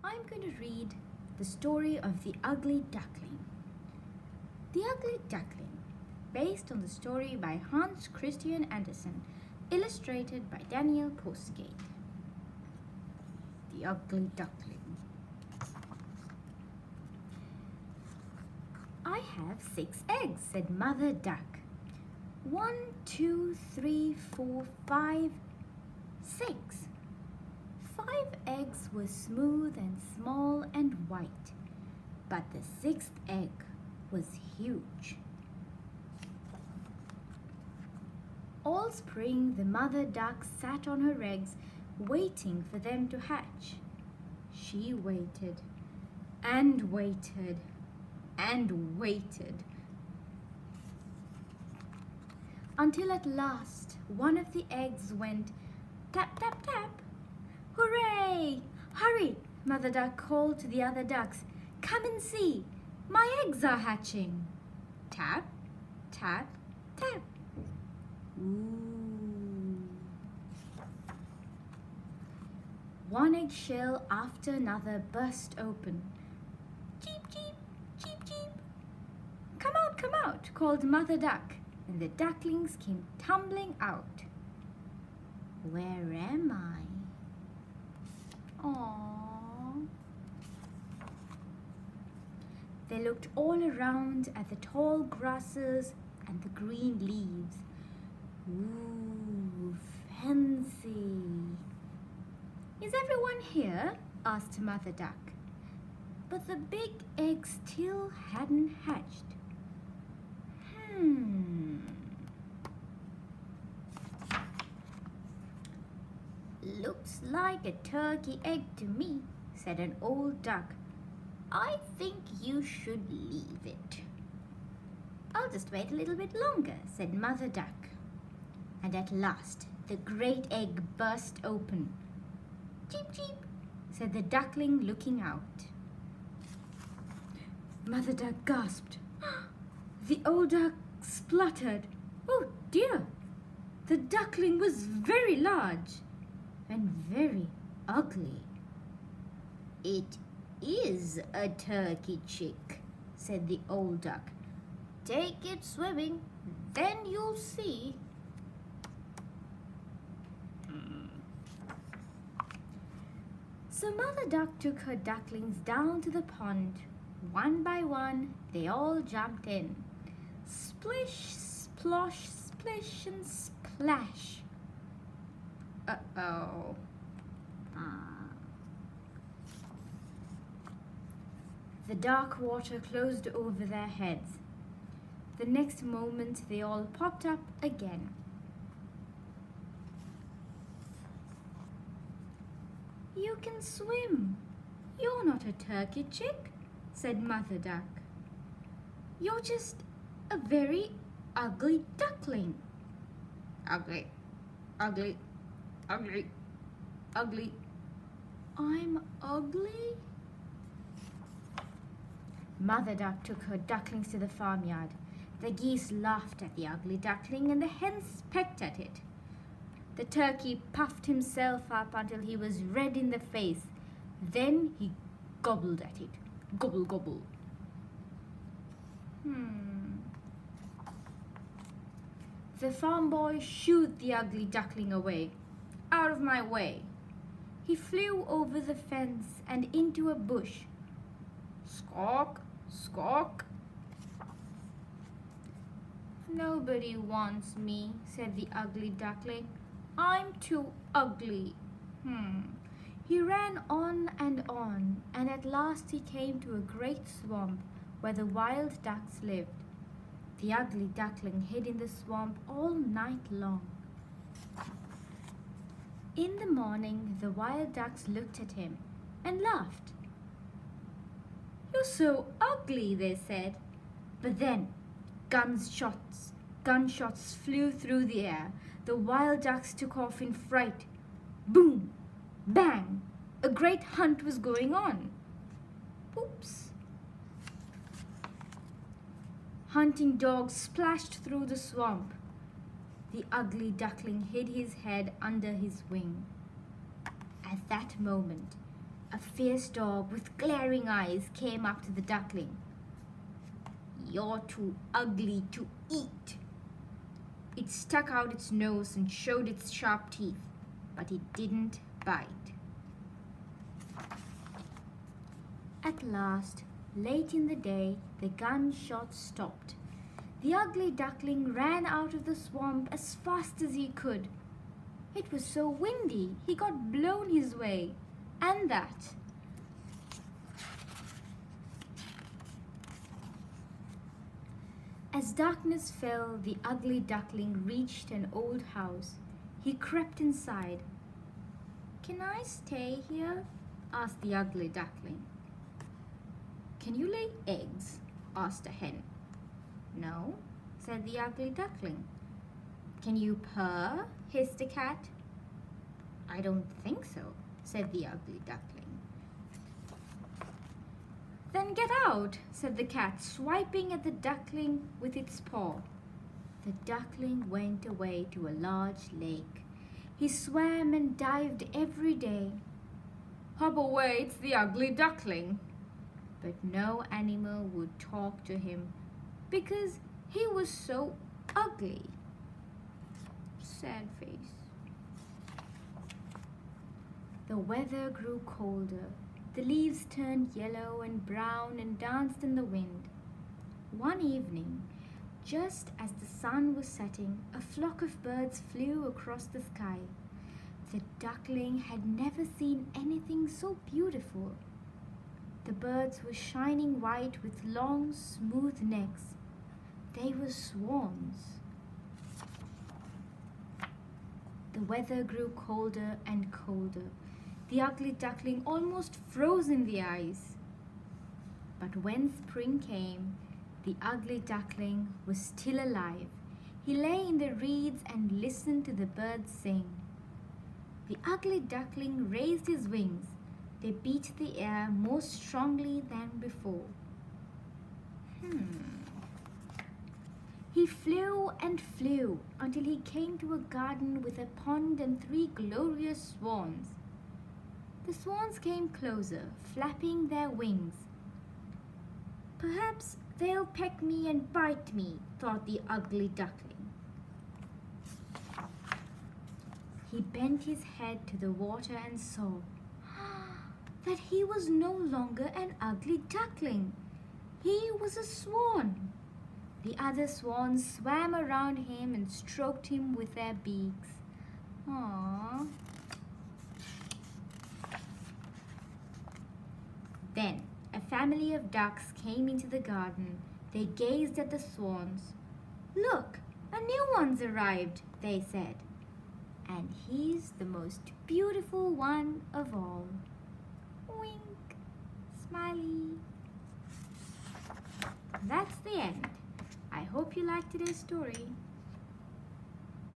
I'm going to read the story of the Ugly Duckling. The Ugly Duckling, based on the story by Hans Christian Andersen, illustrated by Daniel Postgate. The Ugly Duckling. I have 6 eggs, said Mother Duck. 1, 2, 3, 4, 5, 6. 5 eggs were smooth and small and white, but the 6th egg was huge. All spring the mother duck sat on her eggs, waiting for them to hatch. She waited and waited and waited, until at last one of the eggs went tap, tap, tap. Hooray! Hurry, Mother Duck called to the other ducks. Come and see, my eggs are hatching. Tap, tap, tap. Ooh. One eggshell after another burst open. Cheep, cheep, cheep, cheep. Come out, called Mother Duck, and the ducklings came tumbling out. Where am I? Aww. They looked all around at the tall grasses and the green leaves. Ooh, fancy. Is everyone here? Asked Mother Duck. But the big egg still hadn't hatched. Looks like a turkey egg to me, said an old duck. I think you should leave it. I'll just wait a little bit longer, said Mother Duck. And at last the great egg burst open. Cheep, cheep, said the duckling, looking out. Mother Duck gasped. The old duck spluttered. Oh dear! The duckling was very large and very ugly. It is a turkey chick, said the old duck. Take it swimming, then you'll see. So Mother Duck took her ducklings down to the pond. One by one, they all jumped in. Splish, splosh, splish, and splash. Uh-oh. The dark water closed over their heads. The next moment, they all popped up again. You can swim. You're not a turkey chick, said Mother Duck. You're just a very ugly duckling. Ugly, ugly, ugly, ugly. I'm ugly? Mother Duck took her ducklings to the farmyard. The geese laughed at the ugly duckling and the hens pecked at it. The turkey puffed himself up until he was red in the face. Then he gobbled at it. Gobble, gobble. The farm boy shooed the ugly duckling away. Out of my way. He flew over the fence and into a bush. Squawk, squawk. Nobody wants me, said the ugly duckling. I'm too ugly. He ran on, and at last he came to a great swamp where the wild ducks lived. The ugly duckling hid in the swamp all night long. In the morning, the wild ducks looked at him and laughed. You're so ugly, they said. But then, gunshots flew through the air. The wild ducks took off in fright. Boom! Bang! A great hunt was going on. Oops! Hunting dogs splashed through the swamp. The ugly duckling hid his head under his wing. At that moment, A fierce dog with glaring eyes came up to the duckling. "You're too ugly to eat." It stuck out its nose and showed its sharp teeth, but it didn't bite. At last, late in the day, the gunshot stopped. The ugly duckling ran out of the swamp as fast as he could. It was so windy, he got blown his way, and that. As darkness fell, the ugly duckling reached an old house. He crept inside. "Can I stay here?" asked the ugly duckling. "Can you lay eggs?" asked a hen. "No," said the ugly duckling. "Can you purr?" hissed a cat. "I don't think so," said the ugly duckling. "Then get out," said the cat, swiping at the duckling with its paw. The duckling went away to a large lake. He swam and dived every day. "Hop away, it's the ugly duckling." But no animal would talk to him because he was so ugly. Sad face. The weather grew colder. The leaves turned yellow and brown and danced in the wind. One evening, just as the sun was setting, a flock of birds flew across the sky. The duckling had never seen anything so beautiful. The birds were shining white with long, smooth necks. They were swans. The weather grew colder and colder. The ugly duckling almost froze in the ice. But when spring came, the ugly duckling was still alive. He lay in the reeds and listened to the birds sing. The ugly duckling raised his wings. They beat the air more strongly than before. He flew and flew until he came to a garden with a pond and 3 glorious swans. The swans came closer, flapping their wings. "Perhaps they'll peck me and bite me," thought the ugly duckling. He bent his head to the water and saw that he was no longer an ugly duckling. He was a swan. The other swans swam around him and stroked him with their beaks. Aww. Then a family of ducks came into the garden. They gazed at the swans. "Look, a new one's arrived," they said. "And he's the most beautiful one of all." Wink, smiley. That's the end. I hope you liked today's story.